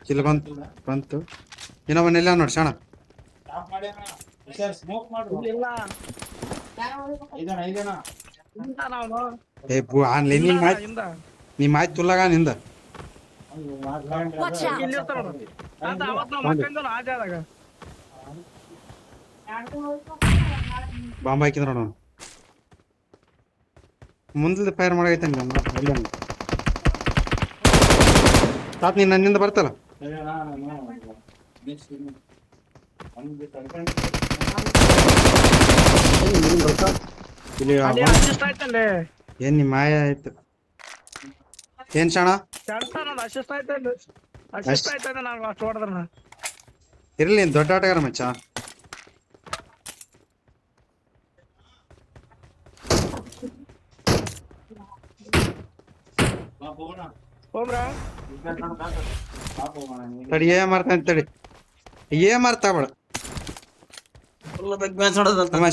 Kill ಬಂತು ಇನ್ನೊಬ್ಬನೆಲ್ಲ ನೋಡಿ ಶಣ ನಿಮ್ಮ ಆಯ್ತು ತುಲ್ಲಗ ನಿಂದ ಬಾಂಬ್ ಹಾಕಿದ್ರ ನೋಡ ಮುಂದೆ ಫೈರ್ ಮಾಡೈತೇನೆ ತಾತ್ ನೀನ್ ನನ್ನಿಂದ ಬರ್ತಲ್ಲ ಏನ್ ನಿಮ್ ಮಾಯ ಆಯ್ತು ಏನ್ ಶಣ ಇರ್ಲಿ ನೀನ್ ದೊಡ್ಡ ಆಟಗಾರ ಮಚ್ಚ ತಡಿ ಏ ಮಾಡ್ತಾನೆ ತಡಿ ಏ ಮಾರ್ತಾ ಬೇಡ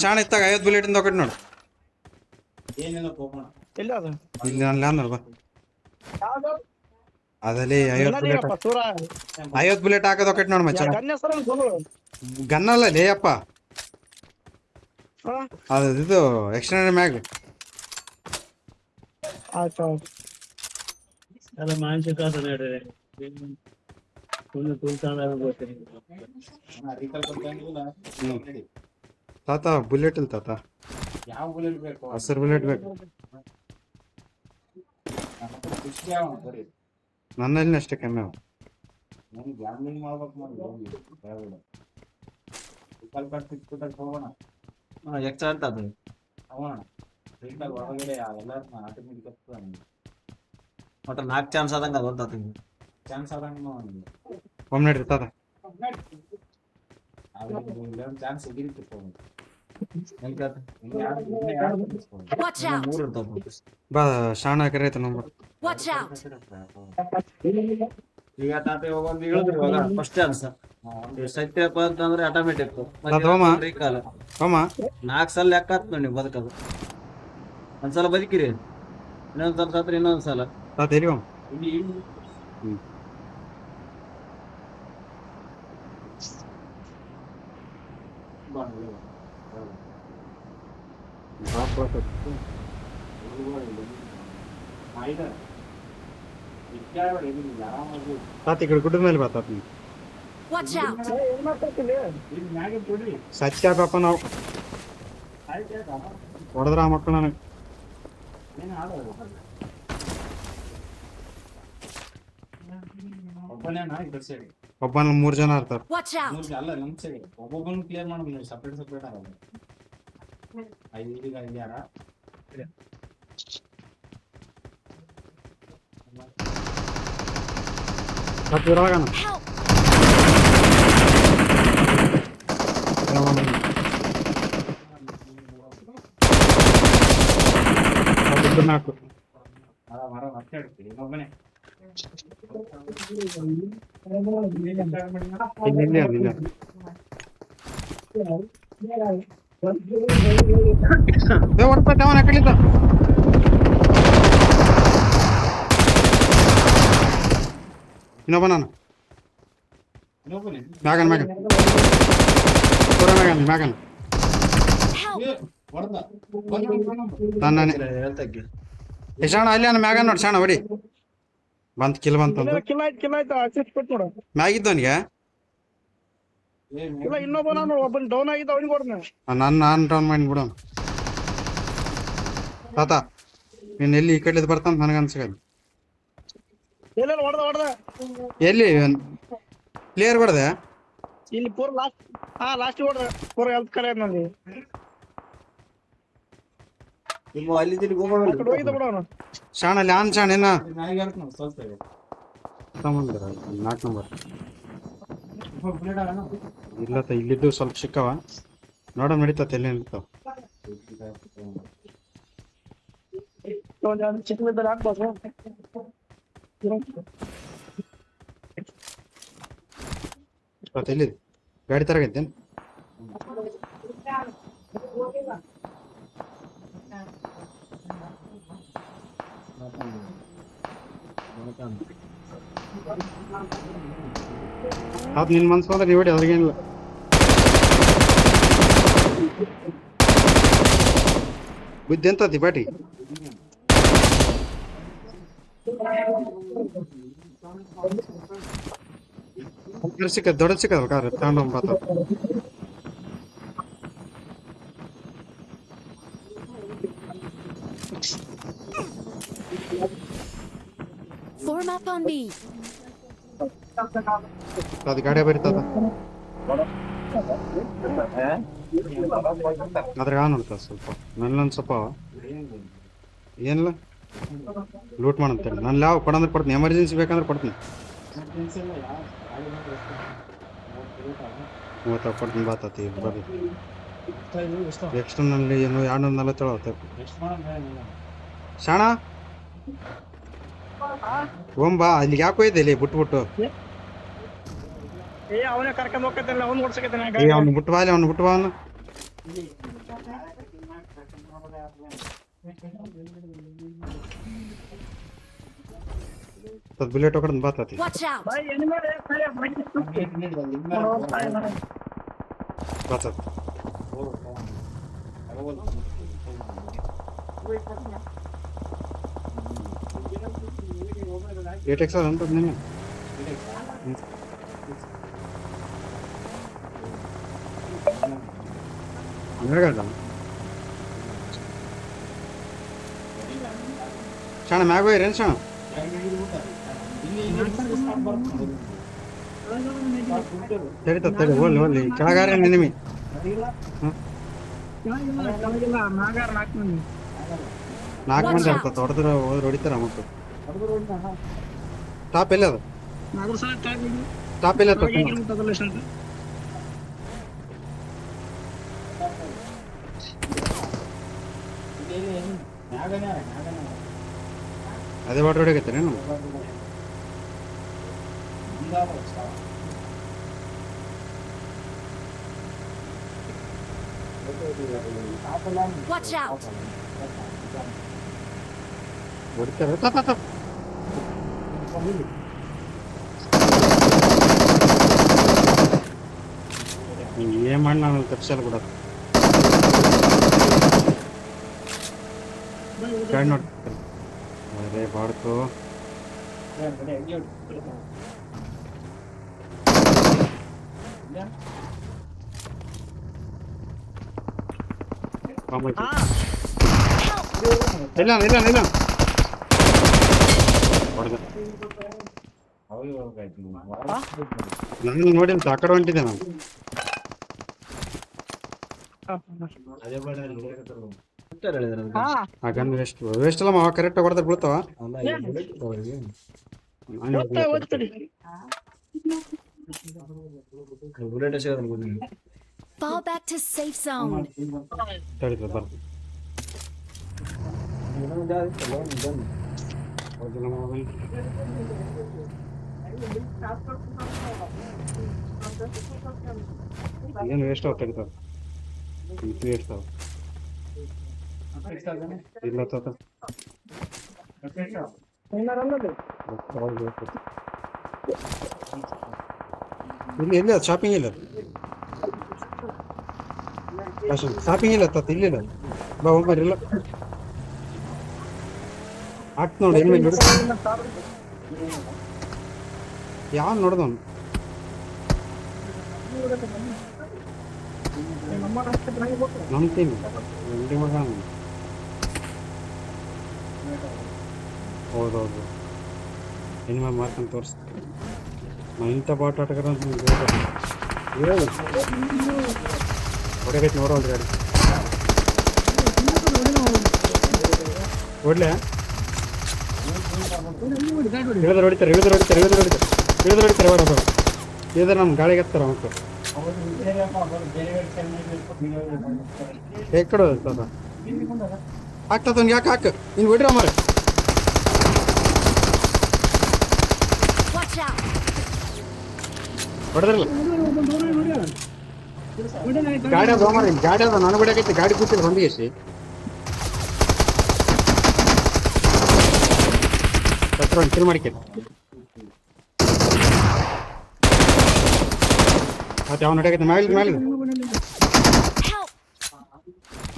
ಶಾಣ ಇತ್ತಾಗ 50 ಬುಲೆಟ್ ಇಂದ ఒకటి ನೋಡು ಇಲ್ಲಿ ನೋಡ್ ಬಾ ಅದಲ್ಲಿ 50 ಬುಲೆಟ್ ಹಾಕೋದು ఒకటి ನೋಡು ಮಚ್ಚ ಗನ್ನಲ್ಲ ಲೇ ಅಪ್ಪ ಅದು ಇದು ಎಕ್ಸ್ಟೆಂಡೆಡ್ ಮ್ಯಾಗ್ ಅಲ್ಲ ಮಾನಸಿಕ ತಾತ ಬುಲೆಟ್ ಇಲ್ಲ ತಾತ ಯಾವ ಬುಲೆಟ್ ಬೇಕು ಹಸಿರು ಬುಲೆಟ್ ಬೇಕು ನನ್ನಲ್ಲಿ ಅಷ್ಟೇ ಕಮ್ಮಿ ಅವ ಹೋಗೋಣ ಎಕ್ಸ್ಟ್ರಾ ಅಂತ ಅದು ಹೋಗೋಣ ಹೊರಗಡೆ ಎಲ್ಲಾರನ್ನ ಆಟೋಮೆಟಿಕ್ ಒಟ್ಟ 4 ಚಾನ್ಸ್ ಆದಂಗ ಅದು ಚಾನ್ಸ್ ಆದಂಗ ಒಮ್ಮೆ ನಡ್ರಿ ತಾತ ಚಾನ್ಸ್ ಸಿಗಿರುತ್ತೆ ಬಾ ಶಾಣ ಕರೆಯ್ತ ನಂಬರ್ ಈಗ ತಾತ ಹೋಗೊಂದು ಹೇಳಿದ್ರು ಇವಾಗ ಫಸ್ಟ್ ಚಾನ್ಸ್ ಸತ್ಯಪ್ಪ ಅಂತಂದ್ರೆ ಆಟೋಮೆಟಿಕ್ ಕಾಲ 4 ಸಲ ಲೆಕ್ಕ ಹಾಕ್ತ ನೀವು ಬದುಕದು ಒಂದ್ಸಲ ಬದುಕಿರಿ ಇನ್ನೊಂದ್ಸಲ ಸತ್ರ ಇನ್ನೊಂದ್ಸಲ ತಾತ ಎಲ್ಲಿ ತಾತ ಈ ಕಡೆ ಗುಡ್ಡದ ಮೇಲೆ ಬಾ ತಾತ ನೀವು ಸತ್ಯ ಪಾಪ ನಾವು ಹೊಡೆದ್ರ ಆ ಮಕ್ಕಳು ನನಗೆ ಒಬ್ಬನ 3 ಜನ ಇರ್ತಾರ ಅಲ್ಲ ನಮ್ ಸೈಡ್ ಒಬ್ಬೊಬ್ಬನ ಕ್ಲಿಯರ್ ಮಾಡ್ಬೇಕು ಸಪ್ರೇಟ್ ಸಪ್ರೇಟ್ ಆಗಲ್ಲ 5 ಯಾರ ನಾಲ್ಕು ಮತ್ತೆ ಇನ್ನೊಬ್ಬನೇ ಕಳಿತ ಇನ್ನೊಬ್ಬ ನಾನು ಮ್ಯಾಗನ್ ಪೂರ ಮ್ಯಾಗನ್ ಶಾಣ ಅಲ್ಲಿ ಮ್ಯಾಗನ್ ನೋಡಿ ಶಾಣ ಹೊಡಿ ಬಂತ ಕಿಲ್ ಬಂತ ಮ್ಯಾಗಿದ್ದವನಿಗೆ ನಾನು ಡೌನ್ ಮಾಡಿ ಬಿಡೋಣ ತಾತ ನೀನ್ ಎಲ್ಲಿ ಈ ಕಡೆ ಬರ್ತಾನ ನನಗ ಅನ್ಸಲ್ಲ ಎಲ್ಲಿ ಕ್ಲಿಯರ್ ಹೊಡೆದೆ ಇಲ್ಲಿ ಪೂರ ಲಾಸ್ಟ್ ಹೊಡೆದ ಪೂರ ಹೆಲ್ತ್ ಕರೆ ನಲ್ಲಿ ಶಾಣ ಅಲ್ಲಿ ಆನ್ ಶಾಣ ಏನ 4 ನಂಬರ್ ಇಲ್ಲ ಇಲ್ಲಿದ್ದು ಸ್ವಲ್ಪ ಸಿಕ್ಕವ ನೋಡ ನಡೀತತೆ ಎಲ್ಲಿ ನಿಲ್ತಾವ ಚಿಕ್ಕಲಿದ್ದಲ್ಲಿ ಹಾಕ್ಬೋದು ಎಲ್ಲಿದೆ ಗಾಡಿ ತರಗೈತೇನು ಅದು ನಿನ್ನ ಮನ್ಸು ಹೋದ್ರೆ ನೀವು ಹೊಡಿ, ಅದ್ರಿಗೇನಿಲ್ಲ. ಬುದ್ಧಿ ಎಂತತಿ ಬಾಟಿ? ಸಿಕ್ಕದ ದೊಡ್ಡ ಸಿಕ್ಕದ ಕಾರ್ ತಗೊಂಡು ಬಾತ. Form up on me. ಅದು ಗಾಡಿ ಬರೀತದ ಅದ್ರಾಗ ನೋಡ್ತದ ಸ್ವಲ್ಪ ನನ್ನೊಂದು ಸ್ವಲ್ಪ ಏನಿಲ್ಲ ಲೂಟ್ ಮಾಡಂತೇಳಿ ನಾನು ಯಾವ ಕೊಡಂದ್ರೆ ಕೊಡ್ತೀನಿ, ಎಮರ್ಜೆನ್ಸಿ ಬೇಕಂದ್ರೆ ಕೊಡ್ತೀನಿ. 30 ಕೊಡ್ತೀನಿ ಬಾತತಿ ಬರ್ರಿ. ಎಕ್ಸ್ಟರ್ನಲ್ಲಿ ಏನು 247 ಶಾಣ ಓಂಬಾ ಅಲ್ಲಿಗೆ ಯಾಕೋ ಇದೆ ಇಲ್ಲಿ ಬಿಟ್ಬಿಟ್ಟು. ಅವನೇ ಕರ್ಕೊಂಡ್ ಹೋಗ್ತಾನೆ, ಅವ್ನು ಓಡ್ಸಕತ್ತಾನೆ ಅವ್ನು ಬಿಟ್ಟು ಬಾಲಿ, ಅವ್ನು ಬಿಟ್ಟು ಬಾ ಅವನು. ಬುಲೆಟ್ ಹೊಕಡ್ ಬಾತತಿ. Watch out. ಬಾತತ್ ಏಟೆಕ್ಸ್ ಅಂತ ನೀನು ಶಾಣ ಮ್ಯಾಗ ಹೋಯ್ರೇನು ಶಾಣ? ತಡಿತದ ತಡಿ ಹೋಗ್ಲಿ ಹೋಗ್ಲಿ ಕೆಳಗಾರ ನಿನಿಮಿ. ನಾಲ್ಕು ಮಂದಿ ಇರ್ತದ ಹೊಡೆದ್ರ ಹೋದ್ರೆ ಹೊಡಿತಾರ ಮತ್ತು. ಟಾಪ್ ಎಲ್ಲಿ ಅದು? ಟಾಪ್ ಎಲ್ಲಿ ಅದು? ಅದೇ ವಾಟರ್ ಹೊಡಿಗತ್ತೆ ನೀನು? Watch out. ಹೊಡಿತಾರೆ. ಏನ್ ಮಾಡಿ ನಾನು ತಪ್ಸಲ್ಲ ಕೂಡ ಗಾಡಿ ನೋಡ್ತಾರೆ. ಅದೇ ಬಾಡ್ತು ಇಲ್ಲ ಇಲ್ಲ ಇಲ್ಲ ಹೊಡೆದ. ನಾನು ನೋಡಿ ಆ ಕಡೆ ಹೊಂಟಿದ್ದೆ ನಾನು. ಆ ಗನ್ ವೇಸ್ಟ್ ವೇಸ್ಟ್ ಅಲ್ಲ ಮಾವ, ಕರೆಕ್ಟ್ ಹೊಡೆದ್ರೆ ಬೀಳ್ತಾವ. Fall back to safe zone. ತಡಿತದ ಬರ್ತೀನಿ. ಏನು ವೇಸ್ಟ್ ಆಗ ತೆಗಿತಾವ ಇದು ವೇಸ್ಟ್ ಆಗ ಇಲ್ಲ ತಾತ ಇಲ್ಲಿ ಎಲ್ಲಿ ಅದು ಶಾಪಿಂಗ್ ಇಲ್ಲ, ಶಾಪಿಂಗ್ ಇಲ್ಲ ತಾತ ಇಲ್ಲಿಲ್ಲ. ಬಾ ಒಬ್ಬರು ಇಲ್ಲ ಆಗ್ತ ನೋಡಿ ಎಲ್ಲಿ ನೋಡಿ ಯಾವ ನೋಡ್ದವನು ನಂಬ್ತೀನಿ ಎಂಟಿ ಮಗ. ಹೌದೌದು ಇನ್ಮೇಲೆ ಮಾಡ್ಕೊಂಡು ತೋರಿಸ್ತೀನಿ ನಾನು ಇಂಥ ಬಾಟ್ ಆಟಗಾರ ಅಂತ ಇರೋದು ಹೊಡೆಗೈತಿ ನೋಡೋಲ್ರಿ ಗಾಡಿ ಹೊಡ್ಲೆ ಇಳಿದ್ರೆ ಹೊಡಿತಾರೆ ಇಳಿದ್ರೆ ಹೊಡಿತಾರೆ ಇಳಿದ್ರೆ ಹೊಡಿತಾರೆ ಇಳಿದ್ರೆ ಹೊಡಿತಾರೆ ಬೇಡ ಬೇಡ ಇಳಿದ್ರೆ ನಮ್ಮ ಗಾಳಿಗೆ ಹತ್ತಾರ ಮಕ್ಕಳು ಎಕ್ಕಡ ಆಗ್ತದ ಯಾಕೆ ಹಾಕ ಇನ್ನು ಬಿಡ್ರ ಮರ ಹೊಡೆದ್ರಲ್ಲ ಗಾಡಿ ಅದ ಮರ ಗಾಡಿ ಅದ ನಾನು ಬಿಡಕೈತಿ ಗಾಡಿ ಕೂತಿಲ್ಲ ಹೊಂದಿಗೆಸಿ ಹತ್ರ ಕಿಲ್ ಮಾಡಿಕೆ ಮತ್ತೆ ಅವ್ನು ನಡೆಯಕ್ಕೆ ಮ್ಯಾಲಿದ್ Help!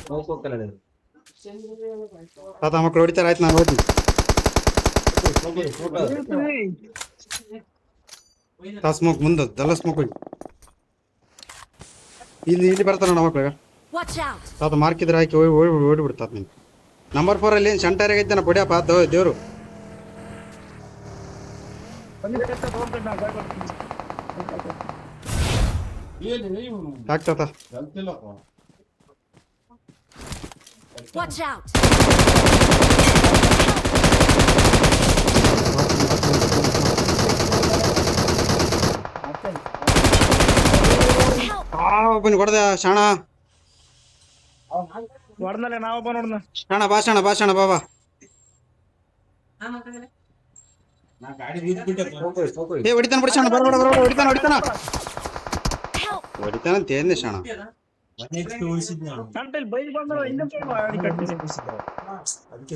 ಹೋಗ್ಬೇಕಲ್ಲ ತಾತ ಮಕ್ಕಳು ಹೊಡಿತಾರೆ ಆಯ್ತು ನಾನು ಹೋಗ್ತೀನಿ ತಾ ಸ್ಮೋಕ್ ಮುಂದೆ ದಲ್ಲ ಸ್ಮೋಕ್ ಹೋಗಿ ಇಲ್ಲಿ ಬರ್ತಾರ ನಮ್ಮ ಮಕ್ಳಿಗೆ Watch out! ತಾತ ಮಾರ್ಕಿದ್ರೆ ಹಾಕಿ ಓಡಿಬಿಡ್ತಾತ ನೀನು ನಂಬರ್ 4 ಅಲ್ಲಿ ಸೆಂಟರ್ ಐತೆ ಪಡಿಯಪ್ಪ ದೇವ್ರು ಆಗ್ತಾತ Watch out! Help! ಒಬ್ಬನಿಗೆ ಹೊಡೆದ ಶಾಣ ಹೊಡ್ದಲೆ ನಾವೊಬ್ಬ ನೋಡ್ದ ಶಾಣ ಬಾ ನಾ ಗಾಡಿ ನಿಂತ್ಬಿಟ್ಟೆ ಏ ಹೊಡಿತಾನ ಬಿಡಿ ಶಾಣ ಬರ ಹೊಡಿತಾನ Help! ಹೊಡಿತಾನಂತ ಏನೇ ಶಾಣ ಉಳಿಸಿದ್ ನಾನು ಗಂಟೆಲಿ ಬೈಕ್ ಬಂದ್ರೆ ಹಿಂದೆ ಗಾಡಿ ಕಟ್ಟಿ ಅದಕ್ಕೆ